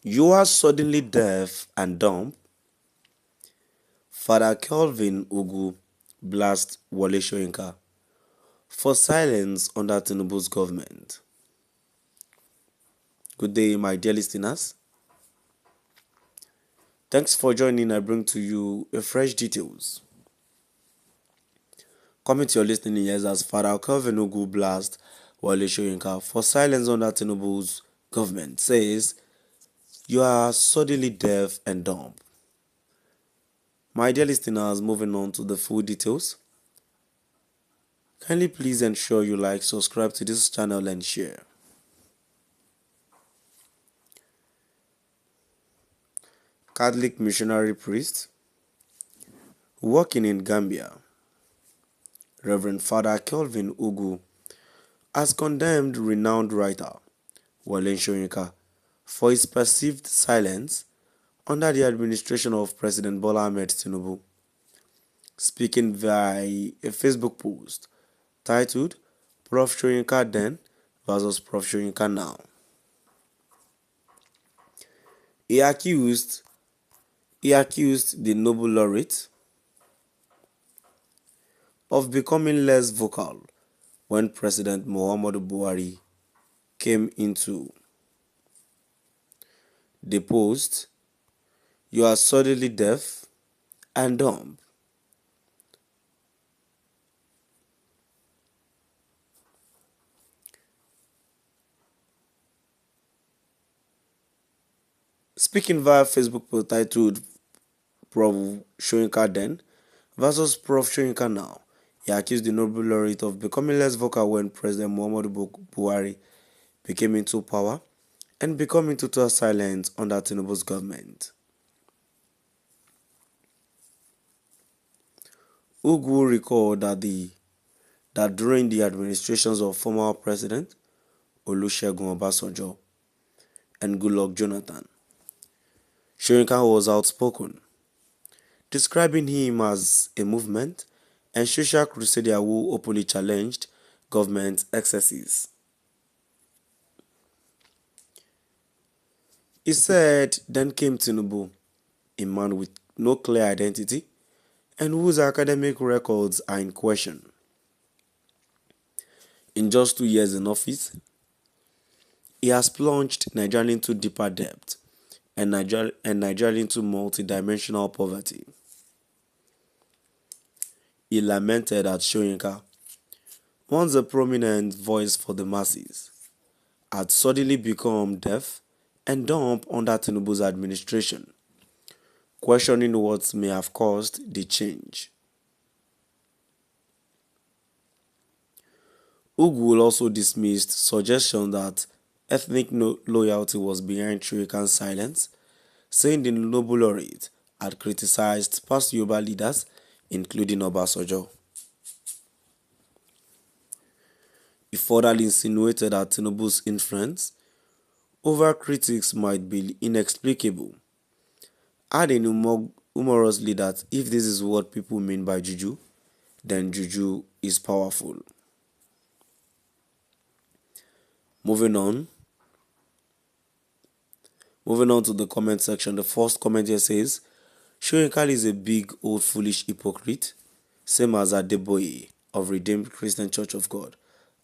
You are suddenly deaf and dumb. Father Kelvin Ugwu blasts Wole Soyinka for silence under Tinubu's government. Good day, my dear listeners. Thanks for joining. I bring to you a fresh details. Coming to your listening ears as Father Kelvin Ugwu blasts Wole Soyinka for silence under Tinubu's government says, "You are suddenly deaf and dumb." My dear listeners, moving on to the full details. Kindly please ensure you like, subscribe to this channel and share. Catholic missionary priest working in Gambia, Reverend Father Kelvin Ugwu, has condemned renowned writer Wole Soyinka for his perceived silence under the administration of President Bola Ahmed Tinubu. Speaking via a Facebook post titled Prof. Soyinka Then versus Prof. Soyinka Now, he accused the Nobel laureate of becoming less vocal when President Muhammadu Buhari came into the post. "You are suddenly deaf and dumb." Speaking via Facebook post titled Prof. Soyinka Then versus Prof. Soyinka Now, he accused the Nobel laureate of becoming less vocal when President Muhammadu Buhari became into power and becoming total silence under Tinubu's government. Ugwu recalled that during the administrations of former President Olusegun Obasanjo and Goodluck Jonathan, Soyinka was outspoken, describing him as a movement and social crusader who openly challenged government excesses. He said, "Then came Tinubu, a man with no clear identity and whose academic records are in question. In just 2 years in office, he has plunged Nigeria into deeper debt and Nigeria into multi-dimensional poverty." He lamented that Soyinka, once a prominent voice for the masses, had suddenly become deaf and dumb under Tinubu's administration, questioning what may have caused the change. Ugwu also dismissed suggestions that ethnic loyalty was behind Soyinka's silence, saying the Nobel laureate had criticized past Yoruba leaders, including Obasanjo. He further insinuated that Tinubu's influence over critics might be inexplicable, adding humorously that if this is what people mean by juju, then juju is powerful. Moving on to the comment section. The first comment here says, "Soyinka is a big, old, foolish hypocrite, same as Adeboye of Redeemed Christian Church of God."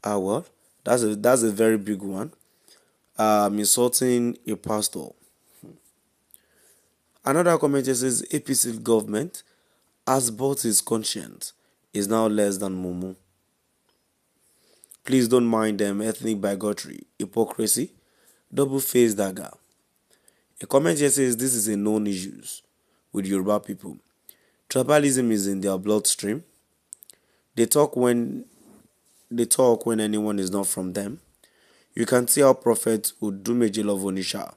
Well, that's a very big one. Insulting a pastor. Another comment here says, "APC government has bought his conscience, is now less than Mumu. Please don't mind them, ethnic bigotry, hypocrisy, double-faced dagger." A comment here says, "This is a known issue with Yoruba people. Tribalism is in their bloodstream. They talk when anyone is not from them. You can see how Prophet Udumejil of Onisha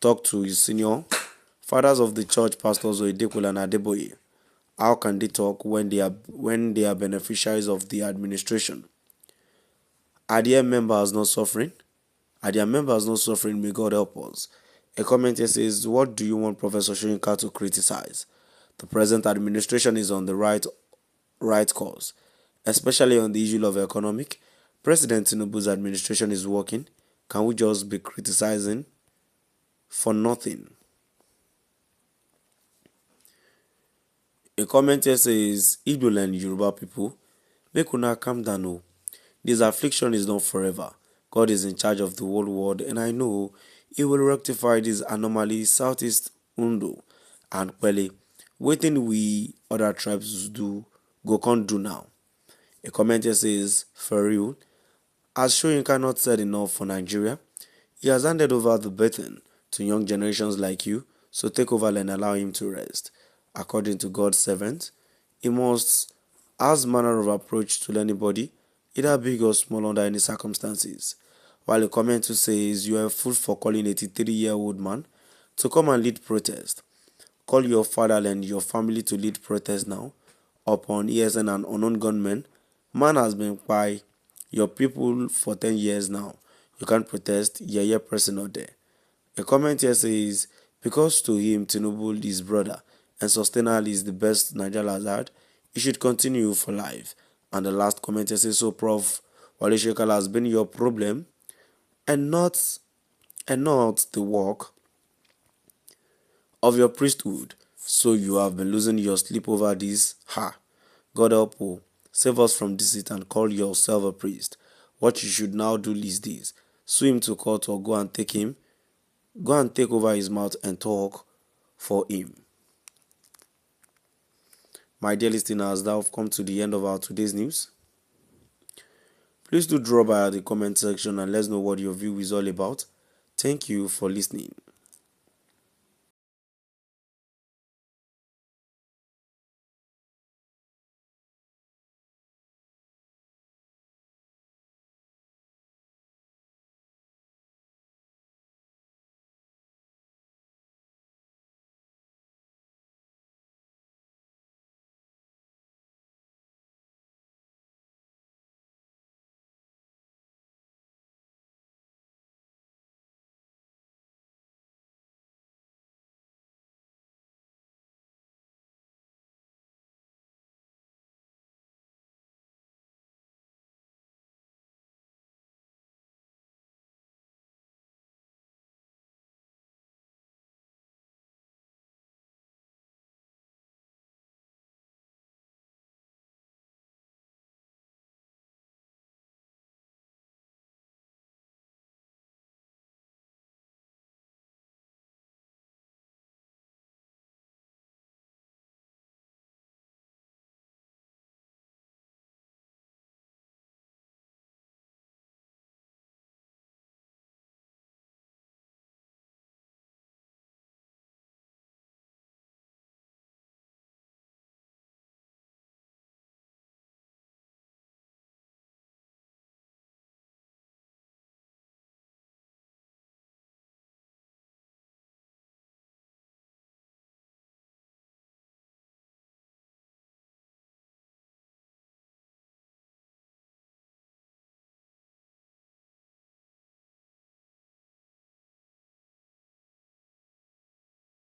talked to his senior fathers of the church, pastors Oyedepo and Adeboye. How can they talk when they are beneficiaries of the administration? Are their members not suffering? May God help us." A comment here says, "What do you want Professor Soyinka to criticize? The present administration is on the right course, especially on the issue of economic. President Tinubu's administration is working. Can we just be criticizing for nothing. A comment here says, Igbo and Yoruba people, make una calm down o. This affliction is not forever. God is in charge of the whole world, and I know He will rectify these anomalies. Southeast Undo and Kwele, waiting we other tribes do go can't do now. A comment here says, for real, as Soyinka not said enough for Nigeria, he has handed over the baton to young generations like you, so take over and allow him to rest. According to God's servant, he must has manner of approach to anybody, either big or small under any circumstances. While a comment to says you are a fool for calling 83-year-old man to come and lead protest. Call your father and your family to lead protest now. Upon ESN and unknown gunmen, man has been by your people for 10 years now. You can't protest, yeah, person out there. A comment here says, because to him, Tinubu is brother and sustainable is the best Nigeria has had, he should continue for life. And the last comment here says, so Prof. Wale Shekala has been your problem and not the work of your priesthood. So you have been losing your sleep over this. Ha! God help you. Save us from this and call yourself a priest. What you should now do is this. Sue him to court or go and take over his mouth and talk for him. My dear listeners, that have come to the end of our today's news. Please do drop by the comment section and let us know what your view is all about. Thank you for listening.